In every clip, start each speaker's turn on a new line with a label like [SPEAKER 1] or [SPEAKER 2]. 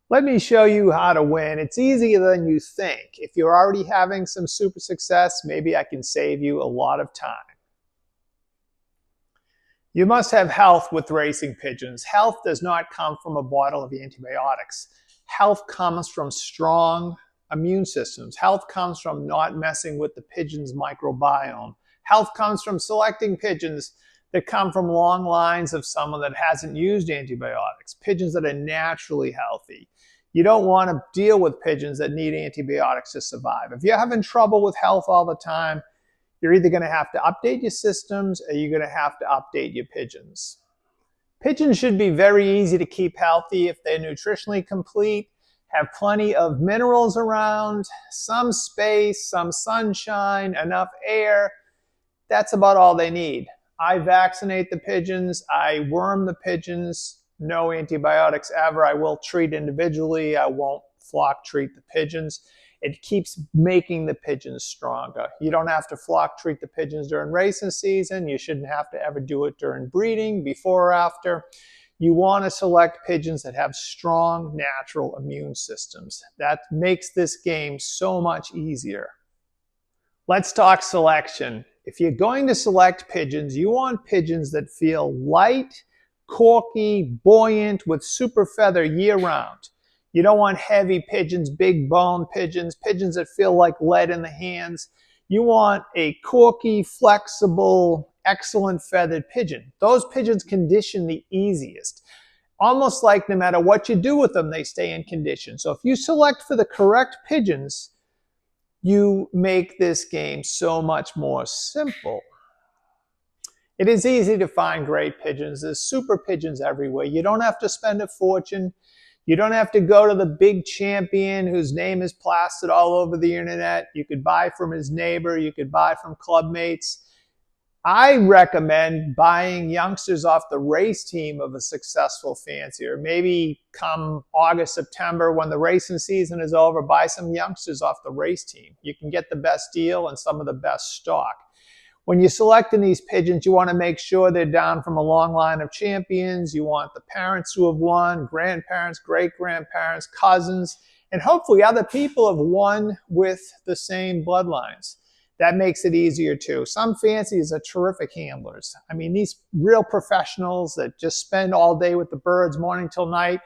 [SPEAKER 1] Let me show you how to win. It's easier than you think. If you're already having some super success, maybe I can save you a lot of time. You must have health with racing pigeons. Health does not come from a bottle of antibiotics. Health comes from strong immune systems. Health comes from not messing with the pigeon's microbiome. Health comes from selecting pigeons that come from long lines of someone that hasn't used antibiotics, pigeons that are naturally healthy. You don't want to deal with pigeons that need antibiotics to survive. If you're having trouble with health all the time, you're either going to have to update your systems or you're going to have to update your pigeons. Pigeons should be very easy to keep healthy if they're nutritionally complete, have plenty of minerals around, some space, some sunshine, enough air. That's about all they need. I vaccinate the pigeons. I worm the pigeons. No antibiotics ever. I will treat individually. I won't flock treat the pigeons. It keeps making the pigeons stronger. You don't have to flock treat the pigeons during racing season. You shouldn't have to ever do it during breeding, before or after. You want to select pigeons that have strong natural immune systems. That makes this game so much easier. Let's talk selection. If you're going to select pigeons, you want pigeons that feel light, corky, buoyant, with super feather year-round. You don't want heavy pigeons, big bone pigeons, pigeons that feel like lead in the hands. You want a corky, flexible, excellent feathered pigeon. Those pigeons condition the easiest. Almost like no matter what you do with them, they stay in condition. So if you select for the correct pigeons, you make this game so much more simple. It is easy to find great pigeons. There's super pigeons everywhere. You don't have to spend a fortune. You don't have to go to the big champion whose name is plastered all over the internet. You could buy from his neighbor. You could buy from club mates. I recommend buying youngsters off the race team of a successful fancier. Maybe come August, September, when the racing season is over, buy some youngsters off the race team. You can get the best deal and some of the best stock. When you're selecting these pigeons, you want to make sure they're down from a long line of champions. You want the parents who have won, grandparents, great-grandparents, cousins, and hopefully other people have won with the same bloodlines. That makes it easier too. Some fanciers are terrific handlers. I mean, these real professionals that just spend all day with the birds, morning till night.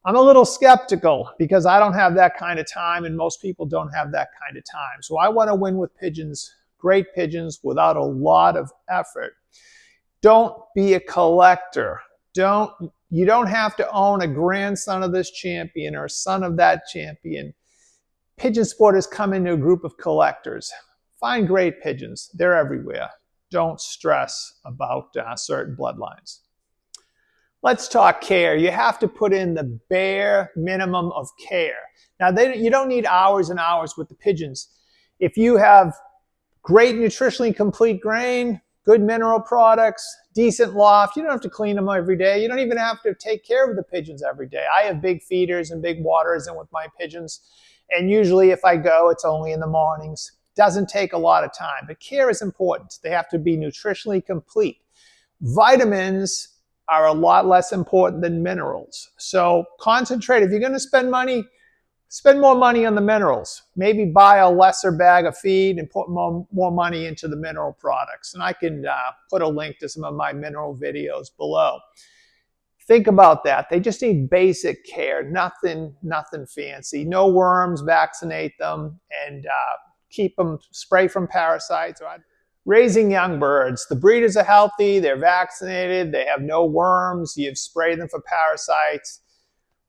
[SPEAKER 1] I'm a little skeptical because I don't have that kind of time, and most people don't have that kind of time. So I want to win with pigeons, great pigeons, without a lot of effort. Don't be a collector. You don't have to own a grandson of this champion or a son of that champion. Pigeon sport has come into a group of collectors. Find great pigeons. They're everywhere. Don't stress about certain bloodlines. Let's talk care. You have to put in the bare minimum of care. Now, you don't need hours and hours with the pigeons. If you have great nutritionally complete grain, good mineral products, decent loft, you don't have to clean them every day. You don't even have to take care of the pigeons every day. I have big feeders and big waters in with my pigeons. And usually if I go, it's only in the mornings. Doesn't take a lot of time, but care is important. They have to be nutritionally complete. Vitamins are a lot less important than minerals. So concentrate. If you're going to spend money, spend more money on the minerals. Maybe buy a lesser bag of feed and put more money into the mineral products. And I can put a link to some of my mineral videos below. Think about that. They just need basic care, nothing fancy. No worms, vaccinate them, and keep them, spray from parasites. Raising young birds. The breeders are healthy, they're vaccinated, they have no worms, you've sprayed them for parasites.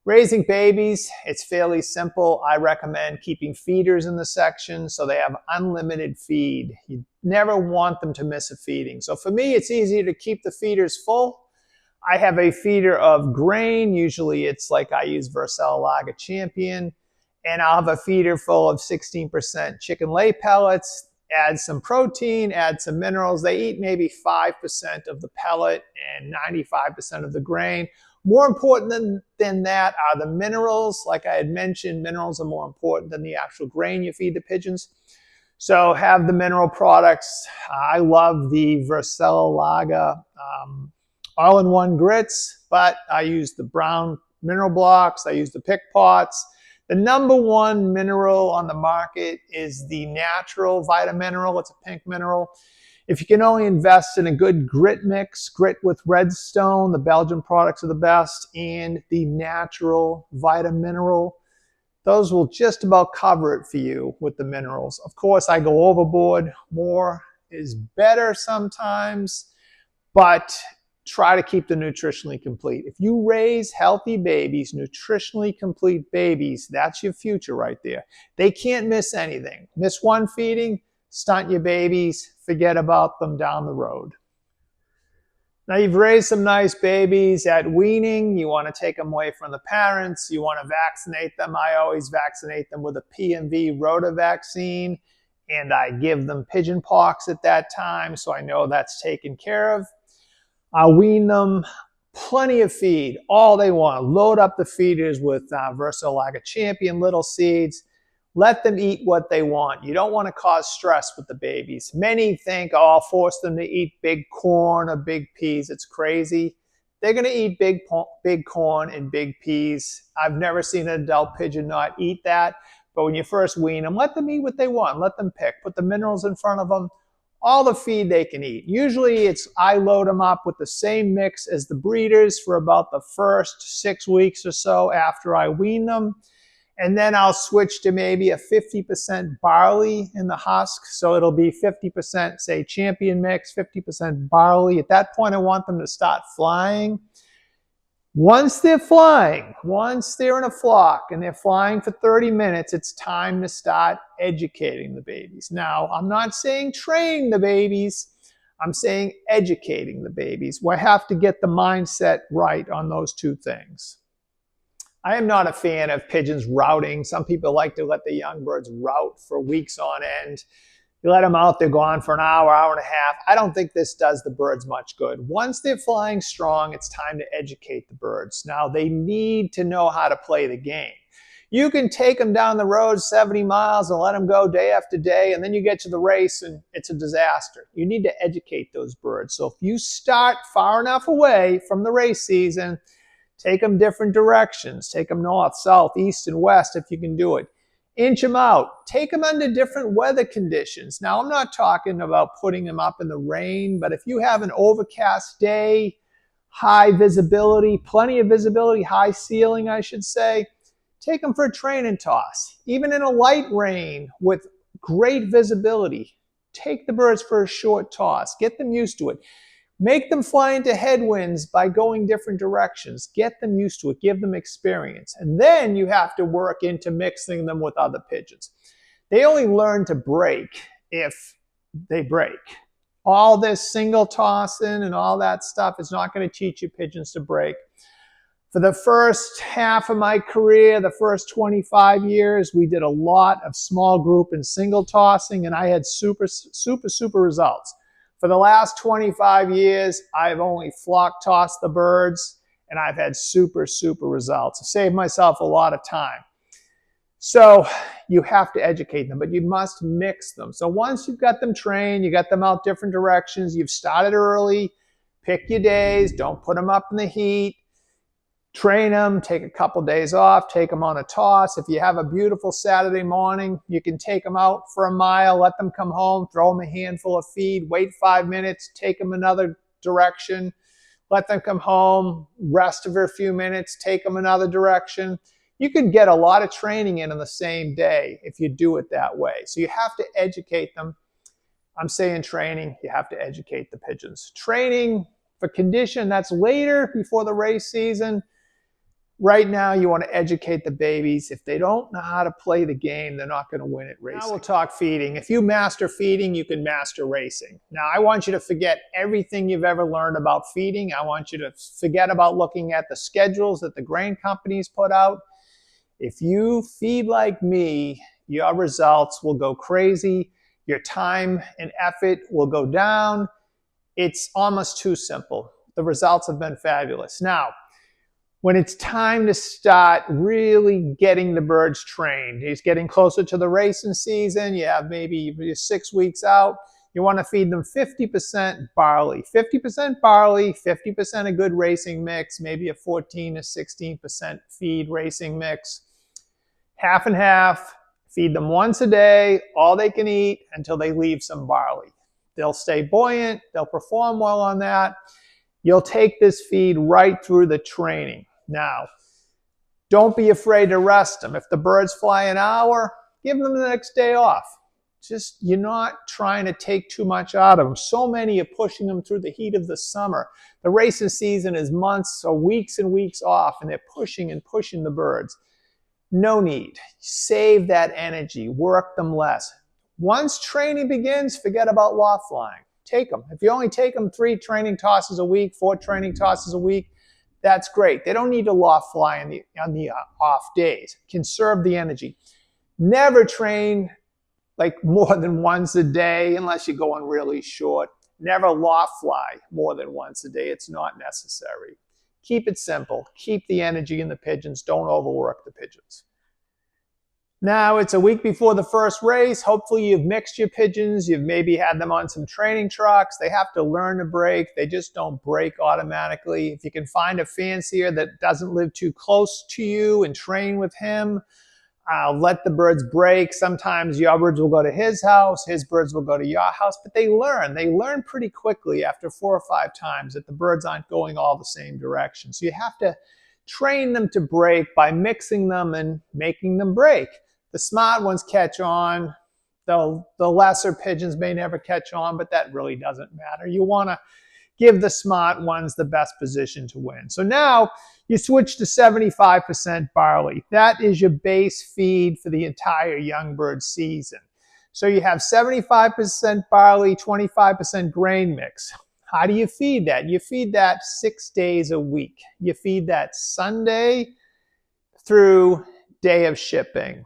[SPEAKER 1] Raising babies, it's fairly simple. I recommend keeping feeders in the section so they have unlimited feed. You never want them to miss a feeding. So for me, it's easier to keep the feeders full. I have a feeder of grain. Usually it's like I use Vaccination Champion. And I'll have a feeder full of 16% chicken lay pellets, add some protein, add some minerals. They eat maybe 5% of the pellet and 95% of the grain. More important than that are the minerals. Like I had mentioned, minerals are more important than the actual grain you feed the pigeons. So have the mineral products. I love the Vaccination all-in-one grits, but I use the brown mineral blocks. I use the pick pots. The number one mineral on the market is the natural Vitamineral. It's a pink mineral. If you can only invest in a good grit mix, grit with Redstone, the Belgian products are the best, and the natural Vitamineral, those will just about cover it for you with the minerals. Of course, I go overboard. More is better sometimes, but try to keep them nutritionally complete. If you raise healthy babies, nutritionally complete babies, that's your future right there. They can't miss anything. Miss one feeding, stunt your babies, forget about them down the road. Now you've raised some nice babies. At weaning, you want to take them away from the parents. You want to vaccinate them. I always vaccinate them with a PMV rota vaccine, and I give them pigeon pox at that time, so I know that's taken care of. I'll wean them, plenty of feed, all they want. Load up the feeders with Versalaga Champion little seeds. Let them eat what they want. You don't want to cause stress with the babies. Many think, oh, I'll force them to eat big corn or big peas. It's crazy. They're going to eat big corn and big peas. I've never seen an adult pigeon not eat that. But when you first wean them, let them eat what they want. Let them pick. Put the minerals in front of them. All the feed they can eat. Usually I load them up with the same mix as the breeders for about the first 6 weeks or so after I wean them. And then I'll switch to maybe a 50% barley in the husk. So it'll be 50%, say, champion mix, 50% barley. At that point, I want them to start flying. Once they're flying, once they're in a flock and they're flying for 30 minutes, it's time to start educating the babies. Now, I'm not saying training the babies. I'm saying educating the babies. We have to get the mindset right on those two things. I am not a fan of pigeons routing. Some people like to let the young birds rout for weeks on end. You let them out, they're gone for an hour, hour and a half. I don't think this does the birds much good. Once they're flying strong, it's time to educate the birds. Now, they need to know how to play the game. You can take them down the road 70 miles and let them go day after day, and then you get to the race and it's a disaster. You need to educate those birds. So if you start far enough away from the race season, take them different directions. Take them north, south, east, and west if you can do it. Inch them out. Take them under different weather conditions. Now, I'm not talking about putting them up in the rain, but if you have an overcast day, high visibility, plenty of visibility, high ceiling, I should say, take them for a train and toss. Even in a light rain with great visibility, take the birds for a short toss. Get them used to it. Make them fly into headwinds by going different directions. Get them used to it. Give them experience. And then you have to work into mixing them with other pigeons. They only learn to break if they break. All this single tossing and all that stuff is not going to teach you pigeons to break. For the first half of my career, the first 25 years, we did a lot of small group and single tossing, and I had super results. For the last 25 years, I've only flock tossed the birds, and I've had super results. I saved myself a lot of time. So you have to educate them, but you must mix them. So once you've got them trained, you got them out different directions, you've started early, pick your days, don't put them up in the heat, train them, take a couple days off, take them on a toss. If you have a beautiful Saturday morning, you can take them out for a mile, let them come home, throw them a handful of feed, wait 5 minutes, take them another direction, let them come home, rest for a few minutes, take them another direction. You can get a lot of training in the same day if you do it that way. So you have to educate them. I'm saying training, you have to educate the pigeons. Training for condition, that's later before the race season. Right now, you want to educate the babies. If they don't know how to play the game, they're not going to win at racing. Now we'll talk feeding. If you master feeding, you can master racing. Now, I want you to forget everything you've ever learned about feeding. I want you to forget about looking at the schedules that the grain companies put out. If you feed like me, your results will go crazy. Your time and effort will go down. It's almost too simple. The results have been fabulous. Now, when it's time to start really getting the birds trained, he's getting closer to the racing season, you have maybe 6 weeks out, you want to feed them 50% barley. 50% barley, 50% a good racing mix, maybe a 14 to 16% feed racing mix. Half and half, feed them once a day, all they can eat until they leave some barley. They'll stay buoyant, they'll perform well on that. You'll take this feed right through the training. Now, don't be afraid to rest them. If the birds fly an hour, give them the next day off. Just, you're not trying to take too much out of them. So many are pushing them through the heat of the summer. The racing season is months or weeks and weeks off, and they're pushing and pushing the birds. No need. Save that energy. Work them less. Once training begins, forget about loft flying. Take them. If you only take them 3 training tosses a week, 4 training tosses a week, that's great. They don't need to loft fly on the off days. Conserve the energy. Never train like more than once a day unless you're going really short. Never loft fly more than once a day. It's not necessary. Keep it simple. Keep the energy in the pigeons. Don't overwork the pigeons. Now it's a week before the first race. Hopefully you've mixed your pigeons. You've maybe had them on some training trucks. They have to learn to break. They just don't break automatically. If you can find a fancier that doesn't live too close to you and train with him, let the birds break. Sometimes your birds will go to his house, his birds will go to your house, but they learn. They learn pretty quickly after 4 or 5 times that the birds aren't going all the same direction. So you have to train them to break by mixing them and making them break. The smart ones catch on. The lesser pigeons may never catch on, but that really doesn't matter. You want to give the smart ones the best position to win. So now you switch to 75% barley. That is your base feed for the entire young bird season. So you have 75% barley, 25% grain mix. How do you feed that? You feed that 6 days a week. You feed that Sunday through day of shipping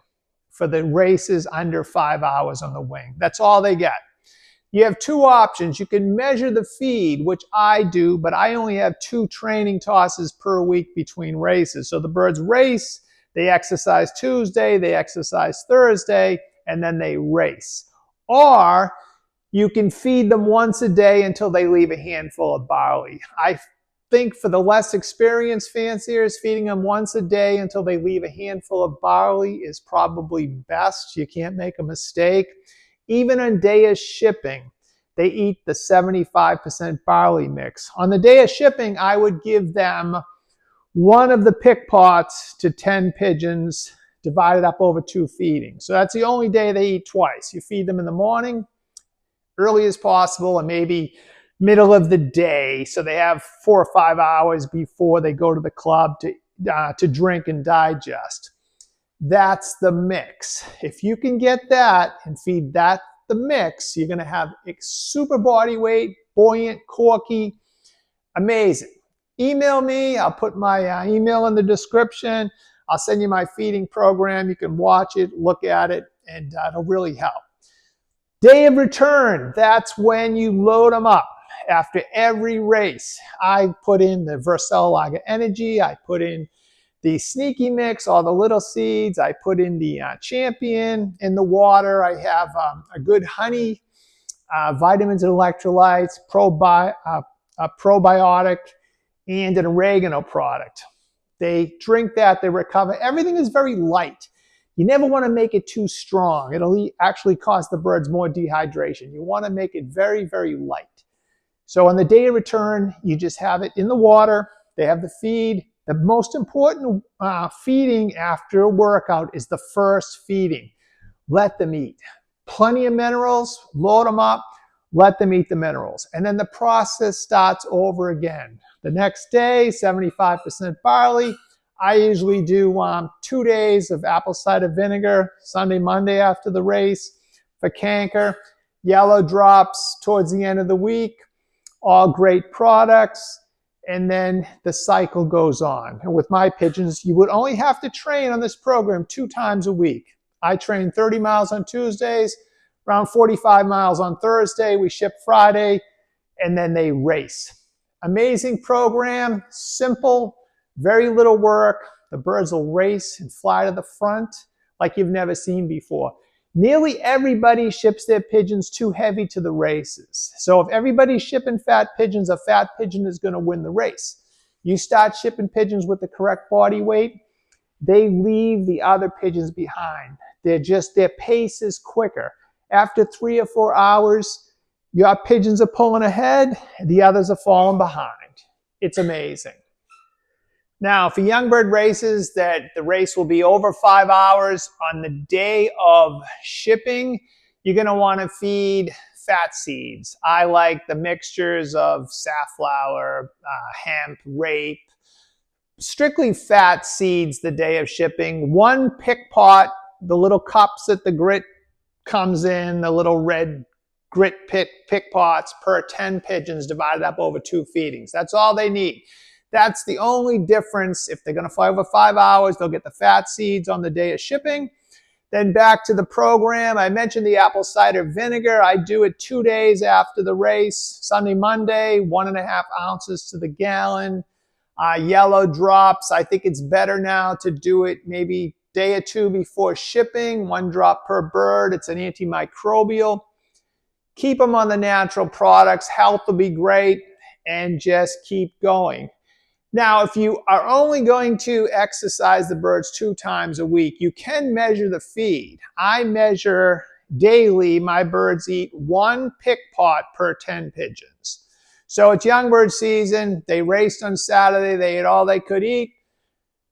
[SPEAKER 1] for the races under 5 hours on the wing. That's all they get. You have 2 options. You can measure the feed, which I do, but I only have 2 training tosses per week between races. So the birds race, they exercise Tuesday, they exercise Thursday, and then they race. Or you can feed them once a day until they leave a handful of barley. I think for the less experienced fanciers, feeding them once a day until they leave a handful of barley is probably best. You can't make a mistake. Even on day of shipping, they eat the 75% barley mix. On the day of shipping, I would give them one of the pick pots to 10 pigeons divided up over 2 feedings. So that's the only day they eat twice. You feed them in the morning, early as possible, and maybe middle of the day. So they have 4 or 5 hours before they go to the club to drink and digest. That's the mix. If you can get that and feed that the mix, you're going to have a super body weight, buoyant, corky, amazing. Email me. I'll put my email in the description. I'll send you my feeding program. You can watch it, look at it, and it'll really help. Day of return, that's when you load them up. After every race, I put in the Vercel Energy. I put in the Sneaky Mix, all the little seeds. I put in the Champion in the water. I have a good honey, vitamins and electrolytes, a probiotic, and an oregano product. They drink that, they recover. Everything is very light. You never want to make it too strong. It'll actually cause the birds more dehydration. You want to make it very, very light. So on the day of return, you just have it in the water. They have the feed. The most important feeding after a workout is the first feeding. Let them eat. Plenty of minerals, load them up, let them eat the minerals. And then the process starts over again. The next day, 75% barley. I usually do 2 days of apple cider vinegar, Sunday, Monday after the race for canker. Yellow drops towards the end of the week. All great products. And then the cycle goes on. And with my pigeons, you would only have to train on this program 2 times a week. I train 30 miles on Tuesdays, around 45 miles on Thursday. We ship Friday, and then they race. Amazing program, simple, very little work. The birds will race and fly to the front like you've never seen before. Nearly everybody ships their pigeons too heavy to the races. So if everybody's shipping fat pigeons, a fat pigeon is going to win the race. You start shipping pigeons with the correct body weight, they leave the other pigeons behind. Their pace is quicker. After 3 or 4 hours, your pigeons are pulling ahead, the others are falling behind. It's amazing. Now, for young bird races, that the race will be over 5 hours. On the day of shipping, you're going to want to feed fat seeds. I like the mixtures of safflower, hemp, rape, strictly fat seeds the day of shipping. 1 pick pot, the little cups that the grit comes in, the little red grit pick pots per 10 pigeons divided up over 2 feedings. That's all they need. That's the only difference. If they're going to fly over 5 hours, they'll get the fat seeds on the day of shipping. Then back to the program. I mentioned the apple cider vinegar. I do it 2 days after the race. Sunday, Monday, 1.5 ounces to the gallon. Yellow drops. I think it's better now to do it maybe day or 2 before shipping. 1 drop per bird. It's an antimicrobial. Keep them on the natural products. Health will be great. And just keep going. Now, if you are only going to exercise the birds 2 times a week, you can measure the feed. I measure daily. My birds eat 1 pick pot per 10 pigeons. So it's young bird season. They raced on Saturday. They ate all they could eat.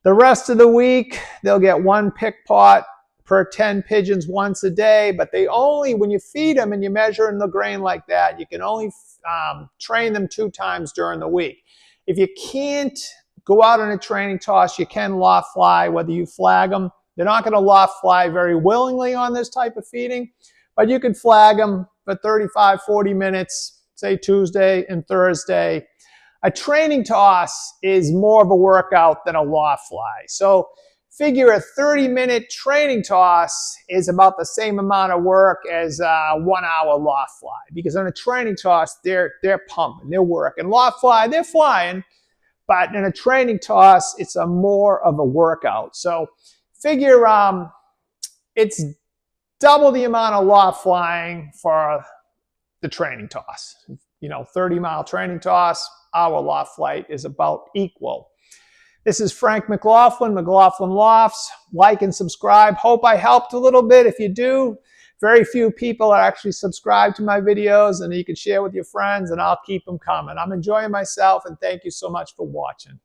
[SPEAKER 1] The rest of the week, they'll get 1 pick pot per 10 pigeons once a day. But they only, when you feed them and you measure in the grain like that, you can only train them 2 times during the week. If you can't go out on a training toss, you can loft fly, whether you flag them. They're not going to loft fly very willingly on this type of feeding, but you can flag them for 35, 40 minutes, say Tuesday and Thursday. A training toss is more of a workout than a loft fly. So figure a 30-minute training toss is about the same amount of work as a 1-hour loft fly. Because on a training toss, they're pumping, they're working. Loft fly, they're flying. But in a training toss, it's more of a workout. So figure it's double the amount of loft flying for the training toss. 30-mile training toss, our loft flight is about equal. This is Frank McLaughlin, McLaughlin Lofts. Like and subscribe. Hope I helped a little bit. If you do, very few people are actually subscribed to my videos, and you can share with your friends, and I'll keep them coming. I'm enjoying myself, and thank you so much for watching.